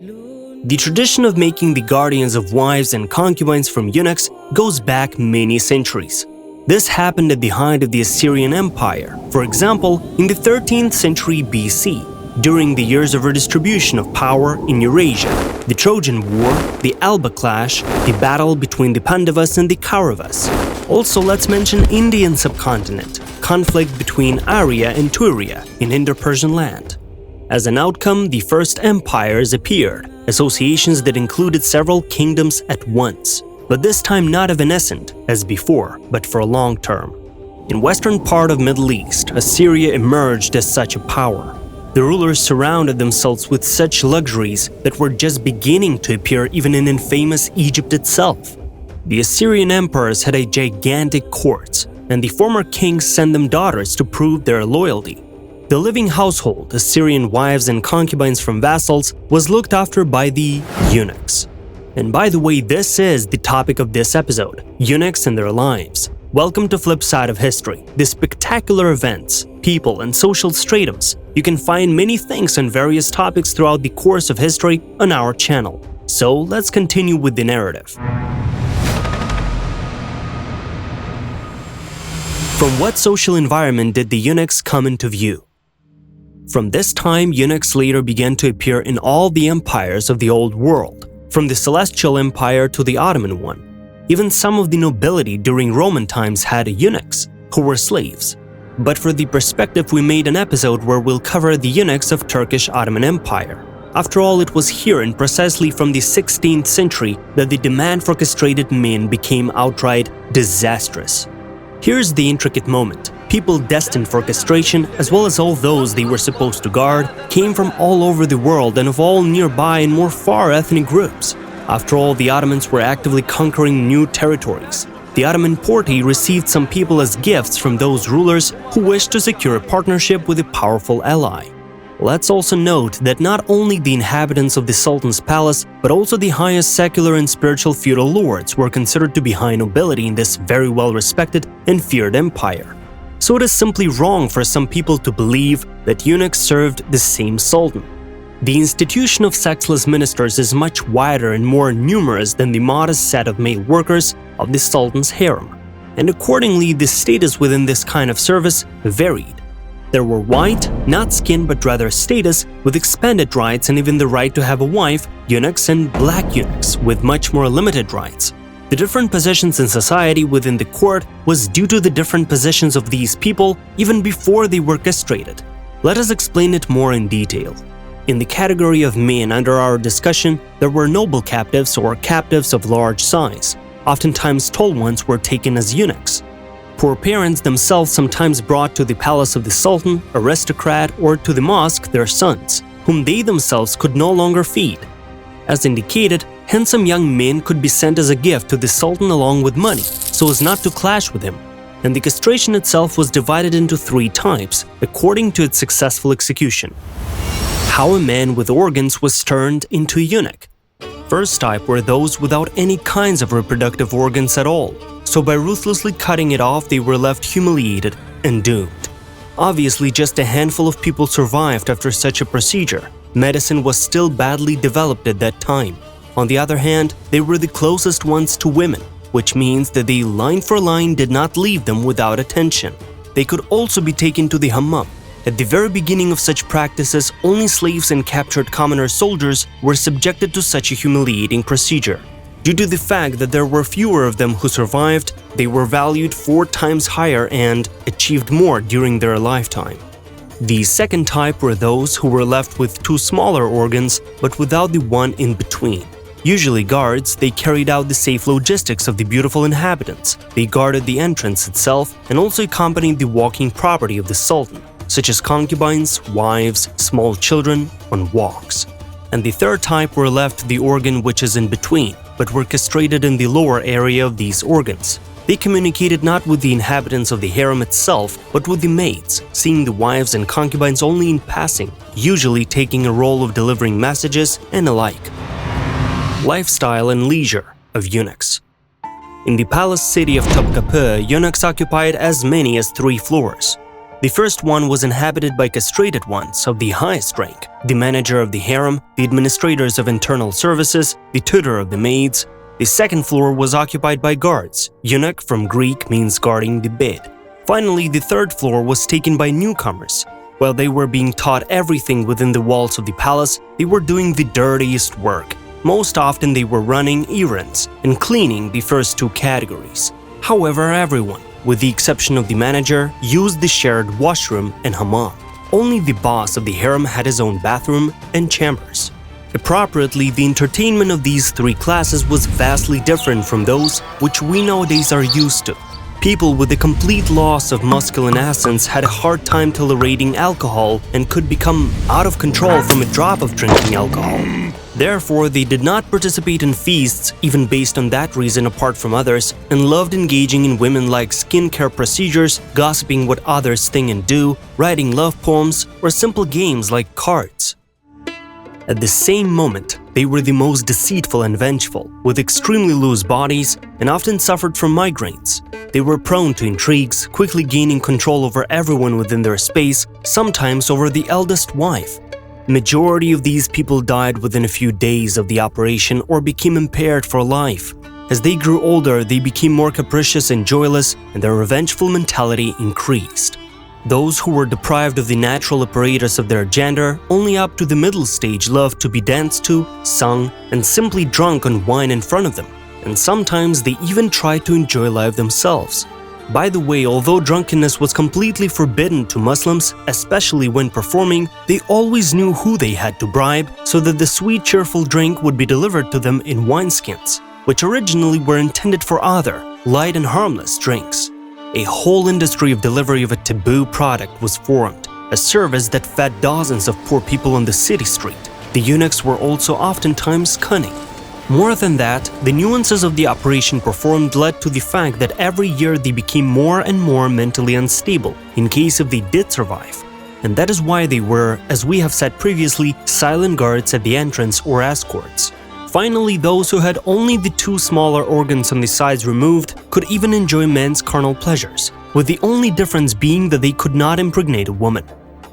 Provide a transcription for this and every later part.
The tradition of making the guardians of wives and concubines from eunuchs goes back many centuries. This happened at the height of the Assyrian Empire, for example, in the 13th century BC, during the years of redistribution of power in Eurasia, the Trojan War, the Alba Clash, the battle between the Pandavas and the Kauravas. Also, let's mention Indian subcontinent, conflict between Arya and Turia in Indo-Persian land. As an outcome, the first empires appeared, associations that included several kingdoms at once, but this time not evanescent as before, but for a long term. In western part of Middle East, Assyria emerged as such a power. The rulers surrounded themselves with such luxuries that were just beginning to appear even in infamous Egypt itself. The Assyrian emperors had a gigantic courts, and the former kings sent them daughters to prove their loyalty. The living household, Assyrian wives and concubines from vassals, was looked after by the eunuchs. And by the way, this is the topic of this episode, eunuchs and their lives. Welcome to Flip Side of History, the spectacular events, people, and social stratums. You can find many things on various topics throughout the course of history on our channel. So let's continue with the narrative. From what social environment did the eunuchs come into view? From this time, eunuchs later began to appear in all the empires of the Old World, from the Celestial Empire to the Ottoman one. Even some of the nobility during Roman times had eunuchs, who were slaves. But for the perspective, we made an episode where we'll cover the eunuchs of Turkish Ottoman Empire. After all, it was here and precisely from the 16th century that the demand for castrated men became outright disastrous. Here's the intricate moment. People destined for castration, as well as all those they were supposed to guard, came from all over the world and of all nearby and more far ethnic groups. After all, the Ottomans were actively conquering new territories. The Ottoman Porte received some people as gifts from those rulers who wished to secure a partnership with a powerful ally. Let's also note that not only the inhabitants of the Sultan's palace, but also the highest secular and spiritual feudal lords were considered to be high nobility in this very well-respected and feared empire. So it is simply wrong for some people to believe that eunuchs served the same sultan. The institution of sexless ministers is much wider and more numerous than the modest set of male workers of the sultan's harem, and accordingly the status within this kind of service varied. There were white, not skin but rather status, with expanded rights and even the right to have a wife, eunuchs, and black eunuchs with much more limited rights. The different positions in society within the court was due to the different positions of these people even before they were castrated. Let us explain it more in detail. In the category of men under our discussion, there were noble captives or captives of large size. Oftentimes tall ones were taken as eunuchs. Poor parents themselves sometimes brought to the palace of the sultan, aristocrat, or to the mosque their sons, whom they themselves could no longer feed. As indicated, handsome young men could be sent as a gift to the sultan along with money, so as not to clash with him. And the castration itself was divided into 3 types, according to its successful execution. How a man with organs was turned into a eunuch. First type were those without any kinds of reproductive organs at all, so by ruthlessly cutting it off they were left humiliated and doomed. Obviously, just a handful of people survived after such a procedure. Medicine was still badly developed at that time. On the other hand, they were the closest ones to women, which means that they line for line did not leave them without attention. They could also be taken to the hammam. At the very beginning of such practices, only slaves and captured commoner soldiers were subjected to such a humiliating procedure. Due to the fact that there were fewer of them who survived, they were valued 4 times higher and achieved more during their lifetime. The second type were those who were left with 2 smaller organs, but without the one in between. Usually guards, they carried out the safe logistics of the beautiful inhabitants. They guarded the entrance itself and also accompanied the walking property of the sultan, such as concubines, wives, small children, on walks. And the third type were left the organ which is in between, but were castrated in the lower area of these organs. They communicated not with the inhabitants of the harem itself, but with the maids, seeing the wives and concubines only in passing, usually taking a role of delivering messages and alike. Lifestyle and leisure of eunuchs. In the palace city of Topkapı, eunuchs occupied as many as 3 floors. The first one was inhabited by castrated ones of the highest rank, the manager of the harem, the administrators of internal services, the tutor of the maids. The second floor was occupied by guards. Eunuch from Greek means guarding the bed. Finally, the third floor was taken by newcomers. While they were being taught everything within the walls of the palace, they were doing the dirtiest work. Most often they were running errands and cleaning the first two categories. However, everyone, with the exception of the manager, used the shared washroom and hammam. Only the boss of the harem had his own bathroom and chambers. Appropriately, the entertainment of these three classes was vastly different from those which we nowadays are used to. People with a complete loss of masculine essence had a hard time tolerating alcohol and could become out of control from a drop of drinking alcohol. Therefore, they did not participate in feasts even based on that reason apart from others, and loved engaging in women-like skincare procedures, gossiping what others think and do, writing love poems, or simple games like cards. At the same moment, they were the most deceitful and vengeful, with extremely loose bodies, and often suffered from migraines. They were prone to intrigues, quickly gaining control over everyone within their space, sometimes over the eldest wife. Majority of these people died within a few days of the operation or became impaired for life. As they grew older, they became more capricious and joyless, and their revengeful mentality increased. Those who were deprived of the natural apparatus of their gender, only up to the middle stage loved to be danced to, sung, and simply drunk on wine in front of them, and sometimes they even tried to enjoy life themselves. By the way, although drunkenness was completely forbidden to Muslims, especially when performing, they always knew who they had to bribe so that the sweet, cheerful drink would be delivered to them in wineskins, which originally were intended for other, light and harmless drinks. A whole industry of delivery of a taboo product was formed, a service that fed dozens of poor people on the city street. The eunuchs were also oftentimes cunning. More than that, the nuances of the operation performed led to the fact that every year they became more and more mentally unstable in case if they did survive. And that is why they were, as we have said previously, silent guards at the entrance or escorts. Finally, those who had only the two smaller organs on the sides removed could even enjoy men's carnal pleasures, with the only difference being that they could not impregnate a woman.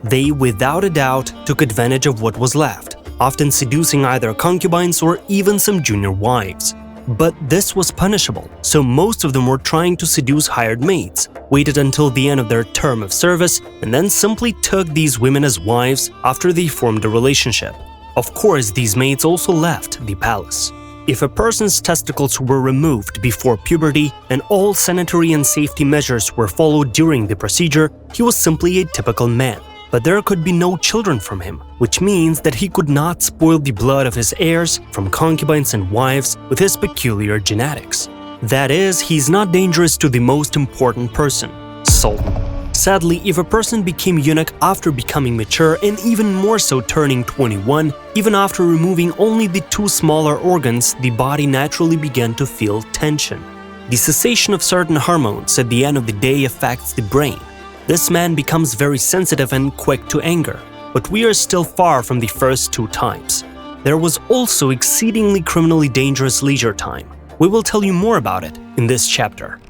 They, without a doubt, took advantage of what was left, often seducing either concubines or even some junior wives. But this was punishable, so most of them were trying to seduce hired maids, waited until the end of their term of service, and then simply took these women as wives after they formed a relationship. Of course, these maids also left the palace. If a person's testicles were removed before puberty and all sanitary and safety measures were followed during the procedure, he was simply a typical man. But there could be no children from him, which means that he could not spoil the blood of his heirs from concubines and wives with his peculiar genetics. That is, he's not dangerous to the most important person, sultan. Sadly, if a person became eunuch after becoming mature and even more so turning 21, even after removing only the two smaller organs, the body naturally began to feel tension. The cessation of certain hormones at the end of the day affects the brain. This man becomes very sensitive and quick to anger, but we are still far from the first two types. There was also exceedingly criminally dangerous leisure time. We will tell you more about it in this chapter.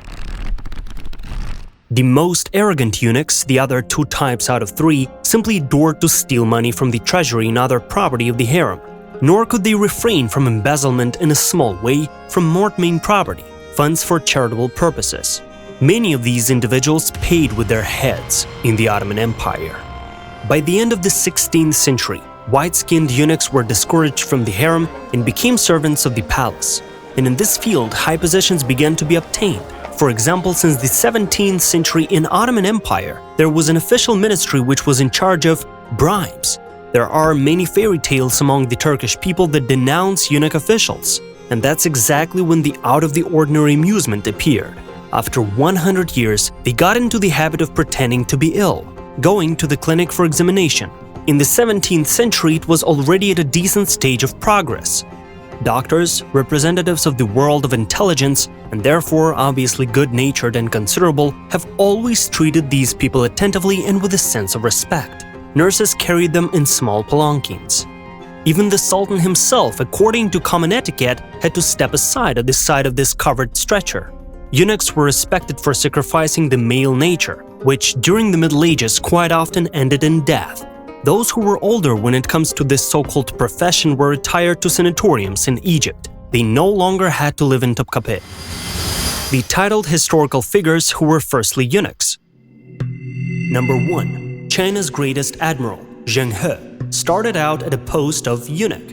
The most arrogant eunuchs, the other two types out of three, simply adored to steal money from the treasury and other property of the harem. Nor could they refrain from embezzlement in a small way from mortmain property, funds for charitable purposes. Many of these individuals paid with their heads in the Ottoman Empire. By the end of the 16th century, white-skinned eunuchs were discouraged from the harem and became servants of the palace. And in this field, high positions began to be obtained. For example, since the 17th century in Ottoman Empire, there was an official ministry which was in charge of bribes. There are many fairy tales among the Turkish people that denounce eunuch officials. And that's exactly when the out-of-the-ordinary amusement appeared. After 100 years, they got into the habit of pretending to be ill, going to the clinic for examination. In the 17th century, it was already at a decent stage of progress. Doctors, representatives of the world of intelligence, and therefore obviously good-natured and considerable, have always treated these people attentively and with a sense of respect. Nurses carried them in small palanquins. Even the sultan himself, according to common etiquette, had to step aside at the side of this covered stretcher. Eunuchs were respected for sacrificing the male nature, which during the Middle Ages quite often ended in death. Those who were older when it comes to this so-called profession were retired to sanatoriums in Egypt. They no longer had to live in Topkapi. The titled historical figures who were firstly eunuchs. Number 1. China's greatest admiral, Zheng He, started out at a post of eunuch.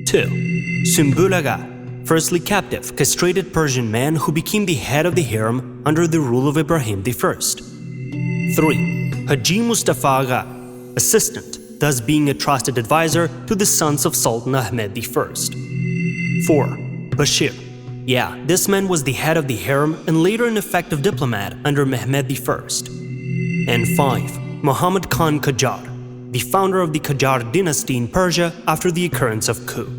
2. Sümbül Aga, firstly captive, castrated Persian man who became the head of the harem under the rule of Ibrahim I. 3. Haji Mustafa Aga, assistant, thus being a trusted advisor to the sons of Sultan Ahmed I. 4. Bashir. Yeah, this man was the head of the harem and later an effective diplomat under Mehmed I. And 5. Muhammad Khan Qajar, the founder of the Qajar dynasty in Persia after the occurrence of coup.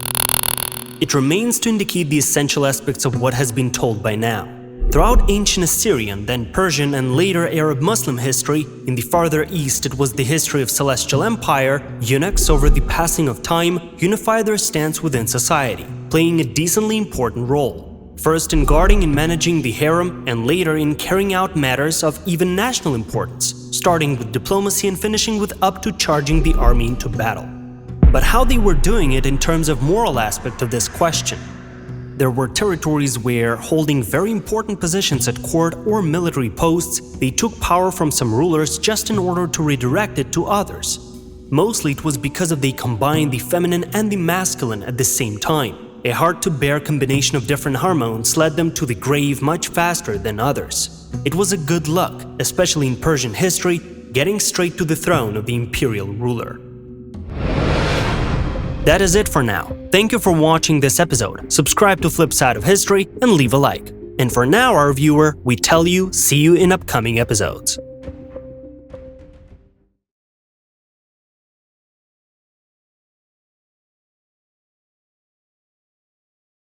It remains to indicate the essential aspects of what has been told by now. Throughout ancient Assyrian, then Persian and later Arab Muslim history, in the farther east it was the history of Celestial Empire, eunuchs over the passing of time unified their stance within society, playing a decently important role. First in guarding and managing the harem, and later in carrying out matters of even national importance, starting with diplomacy and finishing with up to charging the army into battle. But how they were doing it in terms of moral aspect of this question? There were territories where, holding very important positions at court or military posts, they took power from some rulers just in order to redirect it to others. Mostly it was because they combined the feminine and the masculine at the same time. A hard-to-bear combination of different hormones led them to the grave much faster than others. It was a good luck, especially in Persian history, getting straight to the throne of the imperial ruler. That is it for now. Thank you for watching this episode. Subscribe to Flip Side of History and leave a like. And for now, our viewer, we tell you, see you in upcoming episodes.